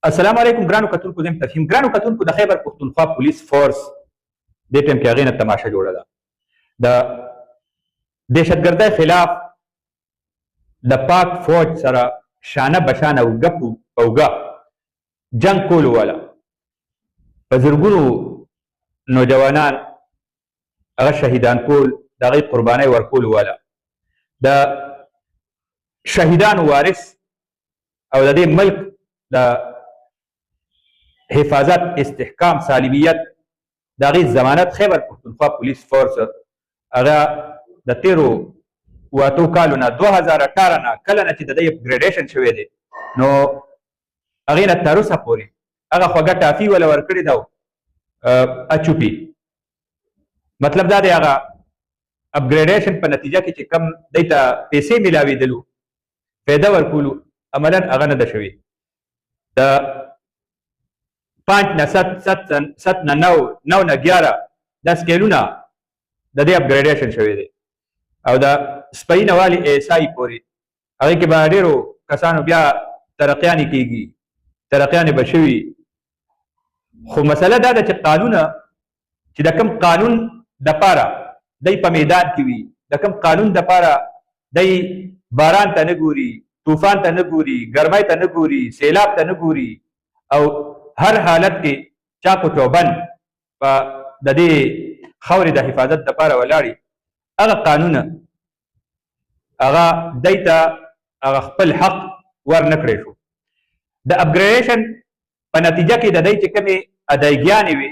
السلام علیکم ګرانو کتونکو، زه تفهیم ګرانو کتونکو د خیبر پښتونخوا پولیس فورس دې ټیم کې هغې نه تماشه جوړه ده. د دهشتګردۍ خلاف د پاک فوج سره شانه بشانه اوږه په اوږه جنګ کولو والا په زرګونو نوجوانان هغه شهیدان کول، د هغې قربانۍ ورکولو والا د شهیدانو وارث او د دې ملک د حفاظت، استحکام، سالمیت د هغې ضمانت خیبر پښتونخوا پولیس فورس هغه د تیرو اتو کالو نه 2018 نه کله نه چې د دې اپګریډیشن شوی دی نو هغې نه تر اوسه پورې هغه خوږه ټافي وله ورکړې ده اچوپي. مطلب دا دی هغه اپګریډیشن په نتیجه کې چې کم دی ته پیسې میلاوېدلو، فایده ورکولو، عملا هغه نه ده شوي. د 5 نه 7 نه 9 نه 11 دا سکیلونه د دې اپګریډیشن شوی دی او د سپینه والي ایسای پورې هغې کې به ډېرو کسانو بیا ترقیانې کېږي، ترقیانې به شوي. خو مسله دا ده چې قانونه چې د کوم قانون دپاره دی په میدان کې وي، د کوم قانون دپاره دی باران ته نه ګوري، طوفان ته نه ګوري، ګرمۍ ته نه ګوري، سیلاب ته نه ګوري او هر حالت کې چاقو چوبند په د دې خاورې د حفاظت دپاره ولاړي، هغه قانونه هغه دی ته هغه خپل حق ور نه کړی شو. د اپګریډیشن په نتیجه کې د دی چې کومې ادایګیانې وي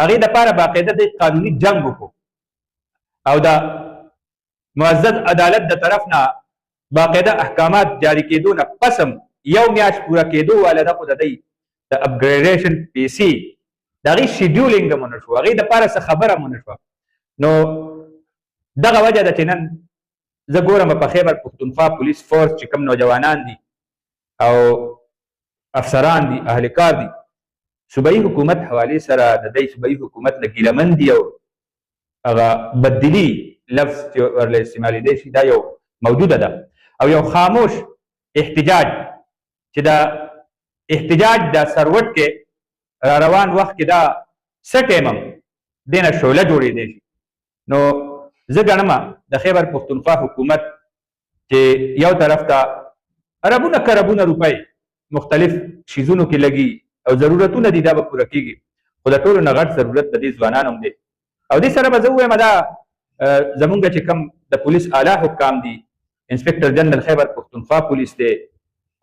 هغې دپاره باقاعده دی قانوني جنګ وکړو او د معزز عدالت د طرف نه باقاعده احکامات جاری کېدو نه پس هم یو میاشت پوره کېدو واله ده، خو د دی د اپګریډیشن پیسې د هغې شیډیولینګ هم ونه شو، هغې دپاره څه خبره هم ونه شوه. نو دغه وجه ده چې نن زه ګورم په خیبر پښتونخوا پولیس فورس چې کوم نوجوانان دي او افسران دي، اهل کار دي، صوبایي حکومت حوالې سره د دې صوبایي حکومت نه ګیلمن دي او هغه بددلي لفظ چې ورله استعمالېدی شي دا یو موجوده ده او یو خاموش احتجاج چې دا احتجاج د سروټ کې را روان وخت کې دا څه ټایم هم دې نه شعله جوړېدی شي. نو زه ګڼم د خیبر پښتونخوا حکومت چې یو طرف ته اربونه کربونه روپۍ مختلف شیزونو کې لګي او ضرورتونه دي دا به پوره کېږي، خو د ټولو نه غټ ضرورت د دې ځوانان هم دی او دې سره به زه ووایم دا زمونږ چې کوم د پولیس اعلی حکام دي، انسپکټر جنرال خیبر پښتونخوا پولیس دی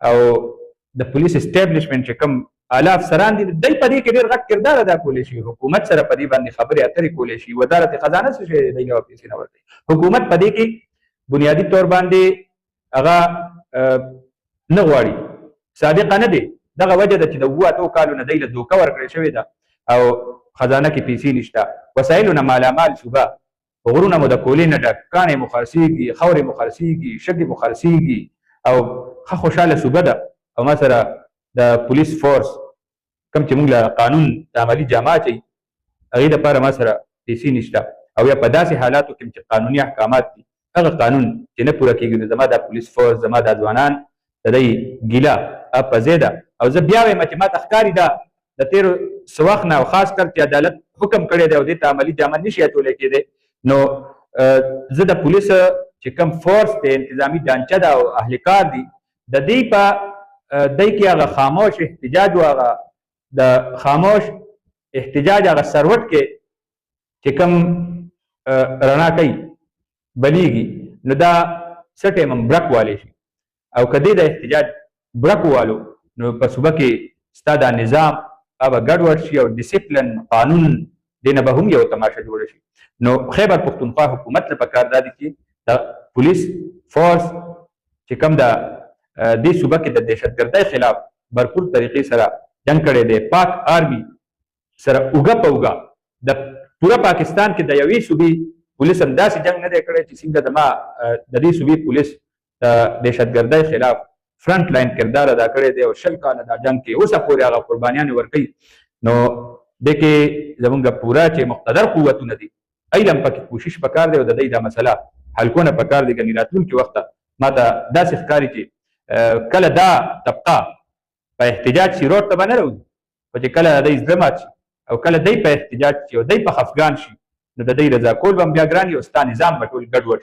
او د پولیس اسټابلیشمنټ چې کوم اعلی افسران دي، دی په دې کې ډېر غټ کردار ادا کولی شي. حکومت سره په دې باندې خبرې اترې کولی شي. وزارت خزانه څه شی دی نه پیسې نه ورکوي، حکومت په دې کې بنیادي طور باندې هغه نه غواړي، صادقه نه دی. دغه وجه ده چې د 7 کالو نه دی له دوکه ورکړې شوې ده او خزانه کې پیسې نشته، وسایلو نه مالامال صوبه، غرونه مو د کولې نه ډک، کاڼې مو خرڅېږي، خاورې مو خرڅېږي، شګې مو خرڅېږي او ښه خوشحاله صوبه ده او ما سره د پولیس فورس کوم چې موږ له قانون د عملي جامه اچوي هغې دپاره ما سره پیسې نشته او یا په داسې حالاتو کې چې قانوني احکامات دي هغه قانون چې نه پوره کېږي نو زما دا پولیس فورس، زما دا ځوانان د دې ګیله په ځای ده او زه بیا وایم چې ما ته ښکاري ده د تېرو څه وخت نه او خاص کر چې عدالت حکم کړی دی او دې ته عملي جامه نشي اچولی کېدی نو زه د پولیس چې کوم فورس دی، انتظامي ډانچه ده او اهل کار دي، د دې په دی کې هغه خاموش احتجاج و هغه د خاموش احتجاج هغه سروټ کې چې کوم رڼا کوي بلیږي نو دا څه ټایم هم برک والی شي او که دې د احتجاج برک والو نو په صوبه کې ستا دا نظام هغه ګډوډ شي او ډسپلن قانون دې نه به هم یو تماشه جوړه شي. نو خیبر پښتونخوا حکومت ته پکار دا دي چې د پولیس فورس چې کوم د دې صوبه کې د دهشتګردۍ خلاف برپور طریقې سره جنګ کړی دی، پاک آرمي سره اوږه په اوږه د پوره پاکستان کې د یوې صوبې پولیس هم داسې جنګ نه دی کړی چې څنګه زما د دې صوبې پولیس د دهشتګردۍ خلاف فرنټ لاین کردار ادا کړی دی او 20 کاله دا جنګ کې اوسه پورې هغه قربانیانې ورکوي. نو دې کې زمونږ پوره چې مقتدر قوتونه دي ایله هم پکې کوشش پکار دی او د دې دا مسله حل کونه پکار دی. ګنې راتلونکي وخت ما ته داسې ښکاري چې کله دا طبقه په احتجاج شي روډ ته به نه راوځي، خو چې کله د دوی زړه مات شي او کله دوی په احتجاج شي او دوی په خفګان شي نو د دوی رضا کول به هم بیا ګران وي او ستا نظام به ټول ګډوډ شي.